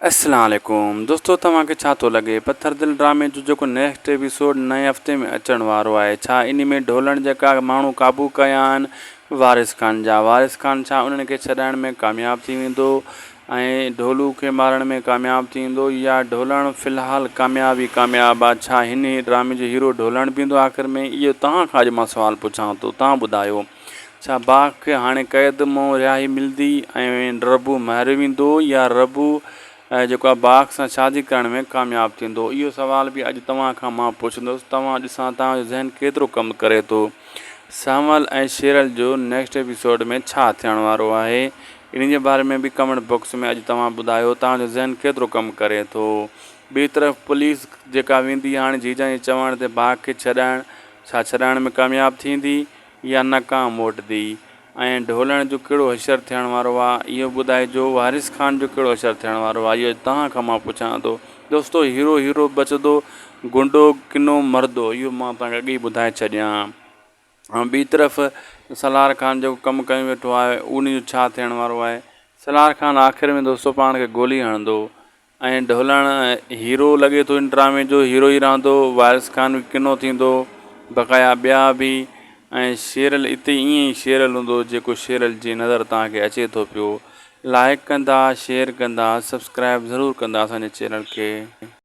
अस्सलाम वालेकुम दोस्तों, तव्हांखे छा थो लॻे पत्थर दिल ड्रामे जो जेको नेक्स्ट एपिसोड नए हफ़्ते में अचण वारो आहे, छा इन में ढोलण जेका माण्हू क़ाबू कया आहिनि वारिस खान जा, वारिस खान छा उन्हनि खे छॾाइण में कामयाबु थी वेंदो ऐं ढोलू खे मारण में कामयाबु थी वेंदो, या ढोलण फ़िलहालु कामयाबु आहे। छा हिन ड्रामे जो हीरो ढोलण बि ईंदो आख़िर में? इहो तव्हां खां अॼु मां सुवालु पुछां थो, तव्हां ॿुधायो। छा बाघ खे हाणे क़ैद मां रिहाई मिलंदी ऐं रबू मारियो वेंदो, या रबू जेको आहे बाघ सां शादी करण में कामयाबु थींदो? इहो सुवाल बि अॼु तव्हां खां मां पुछंदुसि। तव्हां ॾिसां तव्हांजो ज़हन केतिरो कमु करे थो। सांवल ऐं शेरल जो नेक्स्ट एपिसोड में छा थियण वारो आहे, इन जे बारे में बि कमेंट बॉक्स में अॼु तव्हां ॿुधायो तव्हांजो ज़हन केतिरो कमु करे थो। ॿी तरफ़ पुलिस जेका वेंदी हाणे जीजा जे चवण ते बाघ खे छॾाइण में कामयाबु थींदी या नाकाम मोटंदी, ऐं ढोलण जो कहिड़ो हशर थियण वारो आहे इहो ॿुधाइजो। वारिस खान जो कहिड़ो हशर थियण वारो आहे इहो तव्हां खां मां पुछां थो। दोस्तो, हीरो बचंदो, गुंडो किनो मरदो, इहो मां तव्हांखे अॻु ई ॿुधाए छॾियां। ऐं ॿी तरफ़ सलार खान जेको कमु करे वेठो आहे उन जो छा थियण वारो आहे। सलार खान आख़िर में दोस्तो पाण खे गोली हणंदो, ऐं ढोलण हीरो लॻे थो इन ड्रामे जो हीरो ई रहंदो। वारिस खान बि किनो थींदो, बक़ाया ॿिया बि, ऐं शेरल हिते ईअं ई शेरल हूंदो जेको शेरल जी नज़र तव्हांखे अचे थो पियो। लाइक कंदा, शेयर कंदा, सब्सक्राइब ज़रूरु कंदा असांजे चैनल खे।